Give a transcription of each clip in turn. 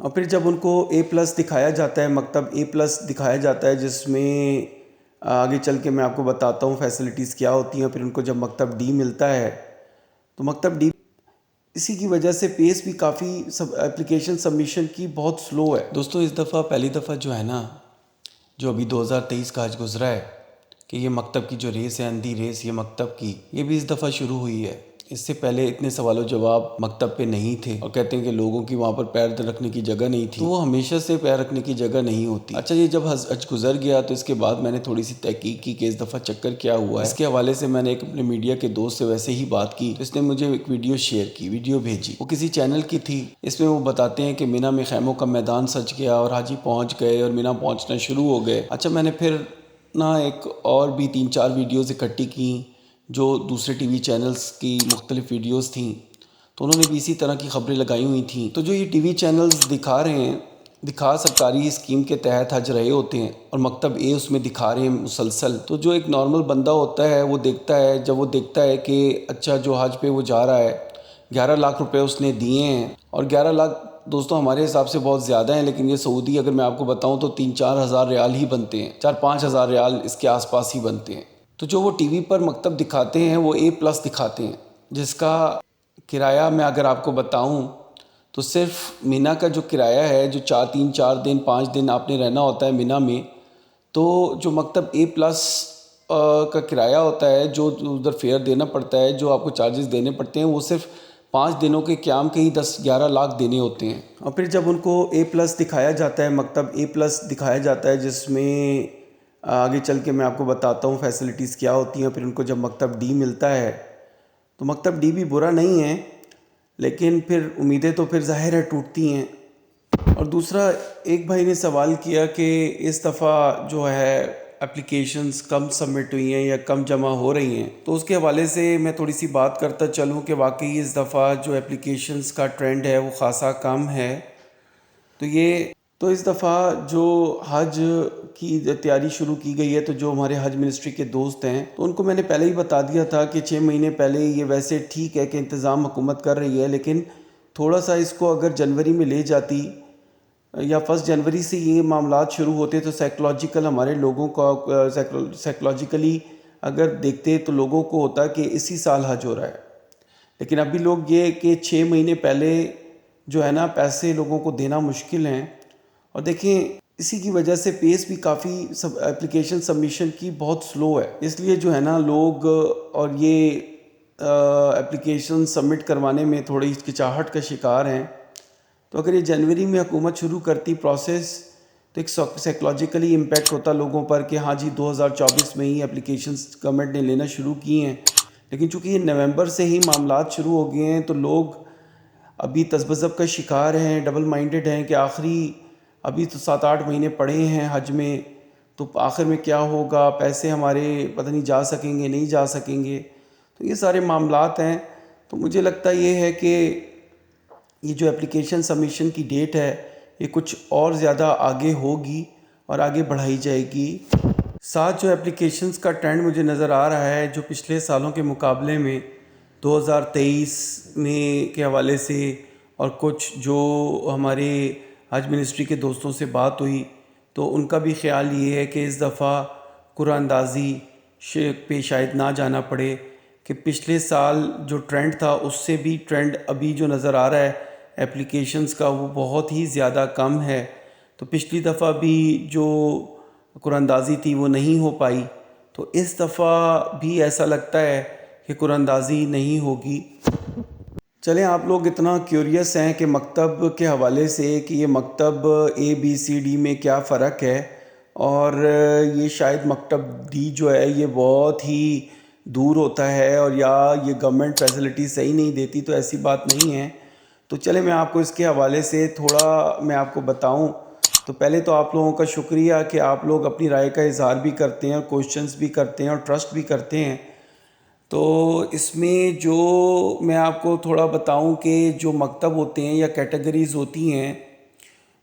اور پھر جب ان کو A+ دکھایا جاتا ہے، مکتب A+ دکھایا جاتا ہے، جس میں آگے چل کے میں آپ کو بتاتا ہوں فیسلٹیز کیا ہوتی ہیں، پھر ان کو جب مکتب D ملتا ہے تو مکتب D اسی کی وجہ سے پیس بھی کافی اپلیکیشن سبمیشن کی بہت سلو ہے۔ دوستو اس دفعہ پہلی دفعہ جو ہے نا، جو ابھی 2023 کا آج گزرا ہے، کہ یہ مکتب کی جو ریس ہے، اندھی ریس یہ مکتب کی، یہ بھی اس دفعہ شروع ہوئی ہے۔ اس سے پہلے اتنے سوال و جواب مکتب پہ نہیں تھے، اور کہتے ہیں کہ لوگوں کی وہاں پر پیر رکھنے کی جگہ نہیں تھی، تو وہ ہمیشہ سے پیر رکھنے کی جگہ نہیں ہوتی۔ اچھا یہ جب حج گزر گیا تو اس کے بعد میں نے تھوڑی سی تحقیق کی کہ اس دفعہ چکر کیا ہوا ہے۔ اس کے حوالے سے میں نے ایک اپنے میڈیا کے دوست سے ویسے ہی بات کی، تو اس نے مجھے ایک ویڈیو شیئر کی، ویڈیو بھیجی، وہ کسی چینل کی تھی۔ اس میں وہ بتاتے ہیں کہ مینا میں خیموں کا میدان سج گیا اور حاجی پہنچ گئے اور مینا پہنچنا شروع ہو گئے۔ اچھا میں نے پھر ایک اور بھی 3-4 ویڈیوز اکٹھی کی جو دوسرے ٹی وی چینلز کی مختلف ویڈیوز تھیں، تو انہوں نے بھی اسی طرح کی خبریں لگائی ہوئی تھیں۔ تو جو یہ ٹی وی چینلز دکھا رہے ہیں، سرکاری اسکیم کے تحت حج رہے ہوتے ہیں، اور مکتب A اس میں دکھا رہے ہیں مسلسل، تو جو ایک نارمل بندہ ہوتا ہے وہ دیکھتا ہے، جب وہ دیکھتا ہے کہ اچھا جو حج پہ وہ جا رہا ہے 11 لاکھ روپے اس نے دیے ہیں، اور 11 لاکھ دوستوں ہمارے حساب سے بہت زیادہ ہیں، لیکن یہ سعودی اگر میں آپ کو بتاؤں تو 3-4 ہزار ریال ہی بنتے ہیں، 4-5 ہزار ریال اس کے آس پاس ہی بنتے ہیں۔ تو جو وہ ٹی وی پر مکتب دکھاتے ہیں وہ A+ دکھاتے ہیں، جس کا کرایہ میں اگر آپ کو بتاؤں تو صرف مینا کا جو کرایہ ہے، جو 4 دن 5 دن آپ نے رہنا ہوتا ہے مینا میں، تو جو مکتب A+ کا کرایہ ہوتا ہے، جو ادھر فیئر دینا پڑتا ہے، جو آپ کو چارجز دینے پڑتے ہیں، وہ صرف 5 دنوں کے قیام کے ہی 10-11 لاکھ دینے ہوتے ہیں۔ اور پھر جب ان کو A+ دکھایا جاتا ہے، مکتب A+ دکھایا جاتا ہے، جس میں آگے چل کے میں آپ کو بتاتا ہوں فیسلٹیز کیا ہوتی ہیں، پھر ان کو جب مکتب D ملتا ہے تو مکتب D بھی برا نہیں ہے، لیکن پھر امیدیں تو پھر ظاہر ہے ٹوٹتی ہیں۔ اور دوسرا ایک بھائی نے سوال کیا کہ اس دفعہ جو ہے اپلیکیشنز کم سبمٹ ہوئی ہیں یا کم جمع ہو رہی ہیں، تو اس کے حوالے سے میں تھوڑی سی بات کرتا چلوں کہ واقعی اس دفعہ جو اپلیکیشنز کا ٹرینڈ ہے وہ خاصا کم ہے۔ تو اس دفعہ جو حج کی تیاری شروع کی گئی ہے، تو جو ہمارے حج منسٹری کے دوست ہیں تو ان کو میں نے پہلے ہی بتا دیا تھا کہ 6 مہینے پہلے یہ ویسے ٹھیک ہے کہ انتظام حکومت کر رہی ہے، لیکن تھوڑا سا اس کو اگر جنوری میں لے جاتی یا 1 جنوری سے یہ معاملات شروع ہوتے تو سائیکلوجیکل ہمارے لوگوں کا سائیکلوجیکلی اگر دیکھتے تو لوگوں کو ہوتا کہ اسی سال حج ہو رہا ہے، لیکن ابھی لوگ یہ کہ 6 مہینے پہلے جو ہے نا پیسے لوگوں کو دینا مشکل ہیں۔ اور دیکھیں اسی کی وجہ سے پیس بھی کافی اپلیکیشن سبمیشن کی بہت سلو ہے، اس لیے جو ہے نا لوگ اور یہ اپلیکیشن سبمٹ کروانے میں تھوڑی ہچکچاہٹ کا شکار ہیں۔ تو اگر یہ جنوری میں حکومت شروع کرتی پروسیس تو ایک سائیکلوجیکلی امپیکٹ ہوتا لوگوں پر کہ ہاں جی 2024 میں ہی اپلیکیشنز گورنمنٹ نے لینا شروع کی ہیں، لیکن چونکہ یہ نومبر سے ہی معاملات شروع ہو گئے ہیں تو لوگ ابھی تذبذب کا شکار ہیں، ڈبل مائنڈڈ ہیں کہ آخری ابھی تو 7-8 مہینے پڑے ہیں حج میں، تو آخر میں کیا ہوگا، پیسے ہمارے پتہ نہیں جا سکیں گے نہیں جا سکیں گے، تو یہ سارے معاملات ہیں۔ تو مجھے لگتا یہ ہے کہ یہ جو اپلیکیشن سبمیشن کی ڈیٹ ہے یہ کچھ اور زیادہ آگے ہوگی اور آگے بڑھائی جائے گی۔ ساتھ جو اپلیکیشنز کا ٹرینڈ مجھے نظر آ رہا ہے جو پچھلے سالوں کے مقابلے میں 2023 میں کے حوالے سے، اور کچھ جو ہمارے حج منسٹری کے دوستوں سے بات ہوئی تو ان کا بھی خیال یہ ہے کہ اس دفعہ قرعہ اندازی پہ شاید نہ جانا پڑے، کہ پچھلے سال جو ٹرینڈ تھا اس سے بھی ٹرینڈ ابھی جو نظر آ رہا ہے اپلیکیشنز کا وہ بہت ہی زیادہ کم ہے۔ تو پچھلی دفعہ بھی جو قرعہ اندازی تھی وہ نہیں ہو پائی، تو اس دفعہ بھی ایسا لگتا ہے کہ قرعہ اندازی نہیں ہوگی۔ چلیں آپ لوگ اتنا کیوریس ہیں کہ مکتب کے حوالے سے کہ یہ مکتب ABCD میں کیا فرق ہے، اور یہ شاید مکتب D جو ہے یہ بہت ہی دور ہوتا ہے، اور یا یہ گورنمنٹ فیسلٹی صحیح نہیں دیتی، تو ایسی بات نہیں ہے۔ تو چلیں میں آپ کو اس کے حوالے سے تھوڑا میں آپ کو بتاؤں۔ تو پہلے تو آپ لوگوں کا شکریہ کہ آپ لوگ اپنی رائے کا اظہار بھی کرتے ہیں اور کوشچنز بھی کرتے ہیں اور ٹرسٹ بھی کرتے ہیں۔ تو اس میں جو میں آپ کو تھوڑا بتاؤں کہ جو مکتب ہوتے ہیں یا کیٹیگریز ہوتی ہیں،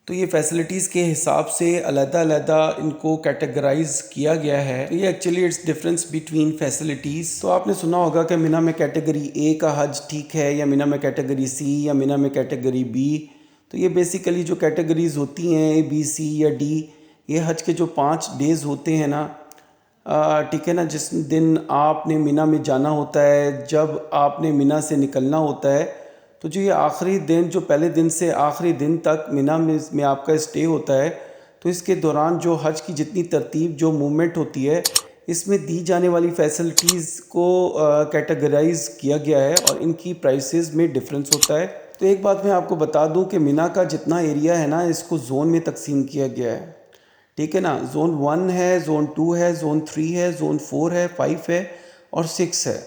تو یہ فیسلٹیز کے حساب سے علیحدہ علیحدہ ان کو کیٹیگرائز کیا گیا ہے۔ یہ actually it's difference between facilities. تو آپ نے سنا ہوگا کہ مینا میں کیٹیگری A کا حج ٹھیک ہے، یا مینا میں کیٹیگری C، یا مینا میں کیٹیگری B۔ تو یہ بیسیکلی جو کیٹیگریز ہوتی ہیں اے بی سی یا ڈی، یہ حج کے جو 5 ڈیز ہوتے ہیں نا، ٹھیک ہے نا، جس دن آپ نے مینا میں جانا ہوتا ہے، جب آپ نے مینا سے نکلنا ہوتا ہے، تو جو یہ آخری دن، جو پہلے دن سے آخری دن تک مینا میں آپ کا اسٹے ہوتا ہے، تو اس کے دوران جو حج کی جتنی ترتیب، جو موومنٹ ہوتی ہے، اس میں دی جانے والی فیسلٹیز کو کیٹیگرائز کیا گیا ہے اور ان کی پرائسز میں ڈفرینس ہوتا ہے۔ تو ایک بات میں آپ کو بتا دوں کہ مینا کا جتنا ایریا ہے نا، اس کو زون میں تقسیم کیا گیا ہے، ٹھیک ہے نا۔ زون 1 ہے، زون 2 ہے، زون 3 ہے، زون 4 ہے، 5 ہے اور 6 ہے۔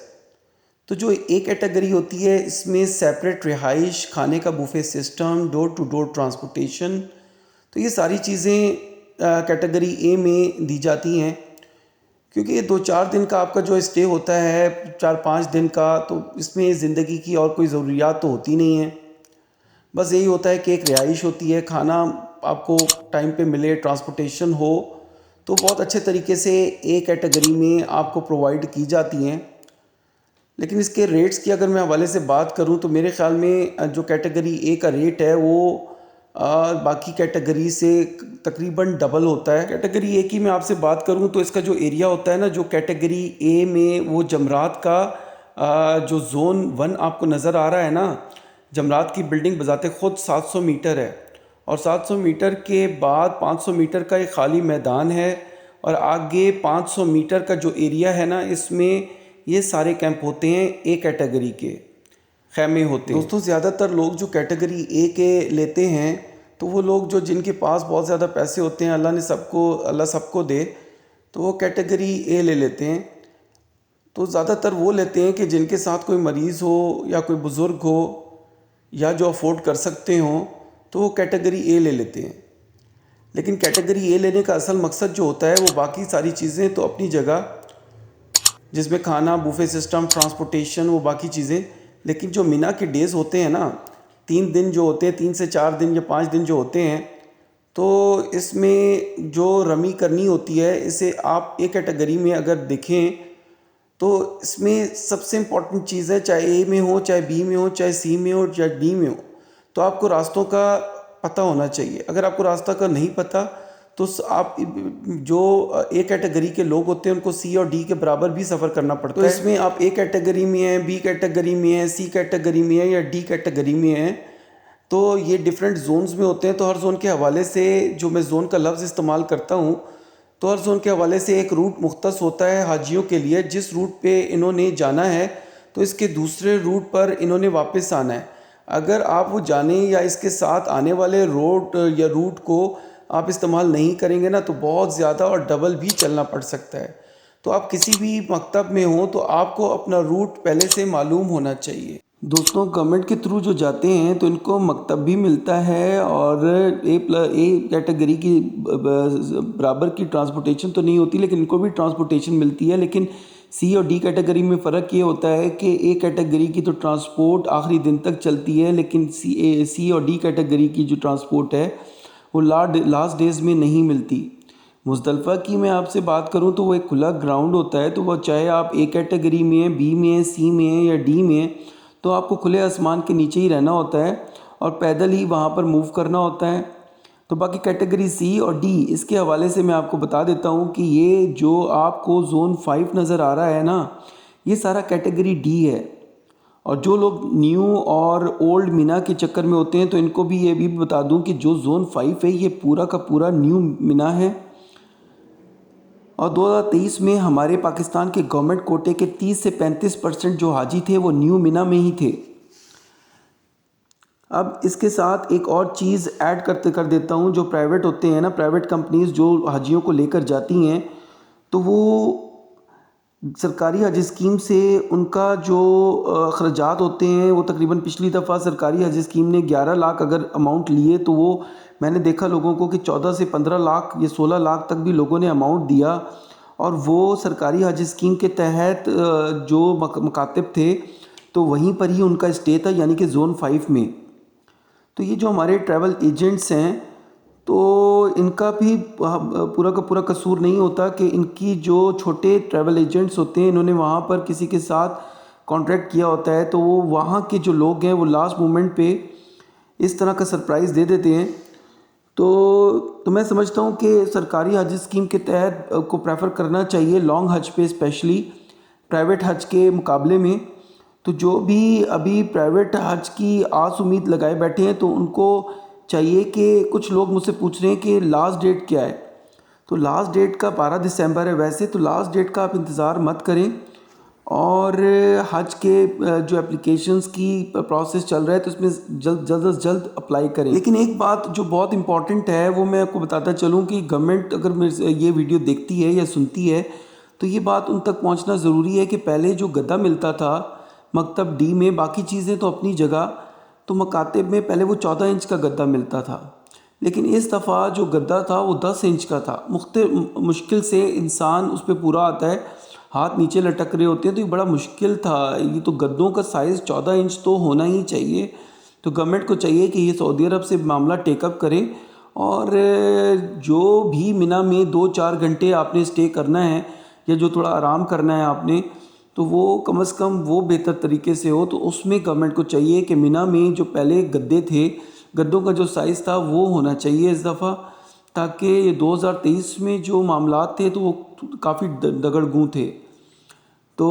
تو جو ایک کیٹیگری ہوتی ہے، اس میں سیپریٹ رہائش، کھانے کا buffet system, door to door transportation, تو یہ ساری چیزیں کیٹیگری اے میں دی جاتی ہیں، کیونکہ یہ 2-4 دن کا آپ کا جو اسٹے ہوتا ہے، 4-5 دن کا، تو اس میں زندگی کی اور کوئی ضروریات تو ہوتی نہیں ہیں، بس یہی ہوتا ہے کہ ایک رہائش ہوتی ہے، کھانا آپ کو ٹائم پہ ملے، ٹرانسپورٹیشن ہو، تو بہت اچھے طریقے سے اے کیٹیگری میں آپ کو پرووائڈ کی جاتی ہیں۔ لیکن اس کے ریٹس کی اگر میں حوالے سے بات کروں تو میرے خیال میں جو کیٹیگری اے کا ریٹ ہے وہ باقی کیٹیگری سے تقریباً ڈبل ہوتا ہے۔ کیٹیگری اے کی میں آپ سے بات کروں تو اس کا جو ایریا ہوتا ہے نا، جو کیٹیگری اے میں وہ جمرات کا جو زون 1 آپ کو نظر آ رہا ہے نا، جمرات کی بلڈنگ بذات خود 700 میٹر ہے، اور 700 میٹر کے بعد 500 میٹر کا ایک خالی میدان ہے، اور آگے 500 میٹر کا جو ایریا ہے نا، اس میں یہ سارے کیمپ ہوتے ہیں اے کیٹیگری کے، خیمے ہوتے ہیں۔ دوستوں، زیادہ تر لوگ جو کیٹیگری اے کے لیتے ہیں تو وہ لوگ جو جن کے پاس بہت زیادہ پیسے ہوتے ہیں، اللہ سب کو دے، تو وہ کیٹیگری اے لے لیتے ہیں۔ تو زیادہ تر وہ لیتے ہیں کہ جن کے ساتھ کوئی مریض ہو یا کوئی بزرگ ہو یا جو افورڈ کر سکتے ہوں، تو وہ کیٹیگری اے لے لیتے ہیں۔ لیکن کیٹیگری اے لینے کا اصل مقصد جو ہوتا ہے وہ باقی ساری چیزیں تو اپنی جگہ، جس میں کھانا، بوفے سسٹم، ٹرانسپورٹیشن، وہ باقی چیزیں، لیکن جو مینا کے ڈیز ہوتے ہیں نا، 3 دن جو ہوتے ہیں، 3 سے 4 دن یا 5 دن جو ہوتے ہیں، تو اس میں جو رمی کرنی ہوتی ہے، اسے آپ ایک کیٹیگری میں اگر دیکھیں تو اس میں سب سے امپورٹنٹ چیز ہے، چاہے اے میں ہو، چاہے بی میں ہو، چاہے سی میں ہو، چاہے ڈی میں ہو، تو آپ کو راستوں کا پتہ ہونا چاہیے۔ اگر آپ کو راستہ کا نہیں پتہ تو آپ جو اے کیٹیگری کے لوگ ہوتے ہیں ان کو سی اور ڈی کے برابر بھی سفر کرنا پڑتا ہے۔ تو اس میں آپ اے کیٹیگری میں ہیں، بی کیٹیگری میں ہیں، سی کیٹیگری میں ہیں یا ڈی کیٹیگری میں ہیں، تو یہ ڈیفرنٹ زونز میں ہوتے ہیں۔ تو ہر زون کے حوالے سے، جو میں زون کا لفظ استعمال کرتا ہوں، تو ہر زون کے حوالے سے ایک روٹ مختص ہوتا ہے حاجیوں کے لیے، جس روٹ پہ انہوں نے جانا ہے تو اس کے دوسرے روٹ پر انہوں نے واپس آنا ہے۔ اگر آپ وہ جانے یا اس کے ساتھ آنے والے روٹ یا روٹ کو آپ استعمال نہیں کریں گے نا، تو بہت زیادہ اور ڈبل بھی چلنا پڑ سکتا ہے۔ تو آپ کسی بھی مکتب میں ہوں تو آپ کو اپنا روٹ پہلے سے معلوم ہونا چاہیے۔ دوستوں، گورنمنٹ کے تھرو جو جاتے ہیں تو ان کو مکتب بھی ملتا ہے، اور اے کیٹیگری کی برابر کی ٹرانسپورٹیشن تو نہیں ہوتی، لیکن ان کو بھی ٹرانسپورٹیشن ملتی ہے۔ لیکن سی اور ڈی کیٹیگری میں فرق یہ ہوتا ہے کہ اے کیٹیگری کی تو ٹرانسپورٹ آخری دن تک چلتی ہے، لیکن سی اور ڈی کیٹیگری کی جو ٹرانسپورٹ ہے وہ لاسٹ ڈیز میں نہیں ملتی۔ مزدلفہ کی میں آپ سے بات کروں تو وہ ایک کھلا گراؤنڈ ہوتا ہے، تو وہ چاہے آپ اے کیٹیگری میں ہیں، بی میں ہیں، سی میں ہیں یا ڈی میں ہیں، تو آپ کو کھلے آسمان کے نیچے ہی رہنا ہوتا ہے اور پیدل ہی وہاں پر موو کرنا ہوتا ہے۔ تو باقی کیٹیگری سی اور ڈی، اس کے حوالے سے میں آپ کو بتا دیتا ہوں کہ یہ جو آپ کو زون 5 نظر آ رہا ہے نا، یہ سارا کیٹیگری ڈی ہے۔ اور جو لوگ نیو اور اولڈ مینا کے چکر میں ہوتے ہیں تو ان کو بھی یہ بھی بتا دوں کہ جو زون 5 ہے یہ پورا کا پورا نیو مینا ہے، اور 2023 میں ہمارے پاکستان کے گورنمنٹ کوٹے کے 30 سے 35% جو حاجی تھے وہ نیو مینا میں ہی تھے۔ اب اس کے ساتھ ایک اور چیز ایڈ کر دیتا ہوں، جو پرائیویٹ ہوتے ہیں نا، پرائیویٹ کمپنیز جو حاجیوں کو لے کر جاتی ہیں، تو وہ سرکاری حج اسکیم سے ان کا جو اخراجات ہوتے ہیں وہ تقریباً پچھلی دفعہ سرکاری حج اسکیم نے 11 لاکھ اگر اماؤنٹ لیے تو وہ میں نے دیکھا لوگوں کو کہ 14 سے 15 لاکھ یا 16 لاکھ تک بھی لوگوں نے اماؤنٹ دیا، اور وہ سرکاری حج اسکیم کے تحت جو مکاتب تھے تو وہیں پر ہی ان کا اسٹے تھا، یعنی کہ زون 5 میں۔ تو یہ جو ہمارے ٹریول ایجنٹس ہیں تو ان کا بھی پورا کا پورا قصور نہیں ہوتا کہ ان کی جو چھوٹے ٹریول ایجنٹس ہوتے ہیں انہوں نے وہاں پر کسی کے ساتھ کانٹریکٹ کیا ہوتا ہے، تو وہ وہاں کے جو لوگ ہیں وہ لاسٹ مومنٹ پہ اس طرح کا سرپرائز دے دیتے ہیں. تو میں سمجھتا ہوں کہ سرکاری حج اسکیم کے تحت کو پریفر کرنا چاہیے لانگ حج پہ، اسپیشلی پرائیویٹ حج کے مقابلے میں. تو جو بھی ابھی پرائیویٹ حج کی آس امید لگائے بیٹھے ہیں تو ان کو چاہیے کہ کچھ لوگ مجھ سے پوچھ رہے ہیں کہ لاسٹ ڈیٹ کیا ہے. تو لاسٹ ڈیٹ کا 12 دسمبر ہے. ویسے تو لاسٹ ڈیٹ کا آپ انتظار مت کریں، اور حج کے جو اپلیکیشنز کی پروسیس چل رہا ہے تو اس میں جلد از جلد اپلائی کریں. لیکن ایک بات جو بہت امپورٹنٹ ہے وہ میں آپ کو بتاتا چلوں کہ گورنمنٹ اگر یہ ویڈیو دیکھتی ہے یا سنتی ہے تو یہ بات ان تک پہنچنا ضروری ہے کہ پہلے جو گدا ملتا تھا مکتب ڈی میں، باقی چیزیں تو اپنی جگہ، تو مکاتب میں پہلے وہ 14 انچ کا گدا ملتا تھا، لیکن اس دفعہ جو گدا تھا وہ 10 انچ کا تھا. مشکل سے انسان اس پہ پورا آتا ہے، ہاتھ نیچے لٹک رہے ہوتے ہیں، تو یہ بڑا مشکل تھا. یہ تو گدوں کا سائز 14 انچ تو ہونا ہی چاہیے. تو گورنمنٹ کو چاہیے کہ یہ سعودی عرب سے معاملہ ٹیک اپ کرے، اور جو بھی منی میں 2-4 گھنٹے آپ نے اسٹے کرنا ہے یا جو تھوڑا آرام کرنا ہے آپ نے، تو وہ کم از کم وہ بہتر طریقے سے ہو. تو اس میں گورنمنٹ کو چاہیے کہ منی میں جو پہلے گدے تھے، گدوں کا جو سائز تھا وہ ہونا چاہیے اس دفعہ، تاکہ یہ 2023 میں جو معاملات تھے تو وہ کافی دگڑ گوں تھے. تو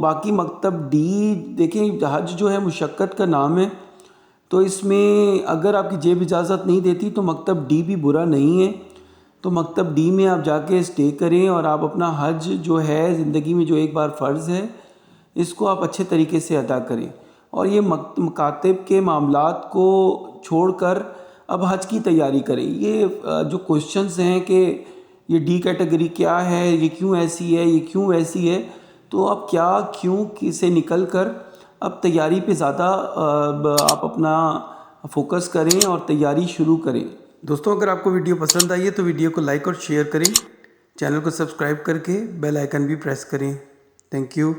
باقی مکتب ڈی دیکھیں، حج جو ہے مشقت کا نام ہے، تو اس میں اگر آپ کی جیب اجازت نہیں دیتی تو مکتب ڈی بھی برا نہیں ہے. تو مکتب ڈی میں آپ جا کے اسٹے کریں، اور آپ اپنا حج جو ہے زندگی میں جو ایک بار فرض ہے اس کو آپ اچھے طریقے سے ادا کریں. اور یہ مکاتب کے معاملات کو چھوڑ کر اب حج کی تیاری کریں. یہ جو کوشچنز ہیں کہ یہ ڈی کیٹیگری کیا ہے، یہ کیوں ایسی ہے، یہ کیوں ایسی ہے، تو اب کیوں سے نکل کر اب تیاری پہ زیادہ آپ اپنا فوکس کریں اور تیاری شروع کریں. دوستوں، اگر آپ کو ویڈیو پسند آئی ہے تو ویڈیو کو لائک اور شیئر کریں، چینل کو سبسکرائب کر کے بیل آئیکن بھی پریس کریں. Thank you.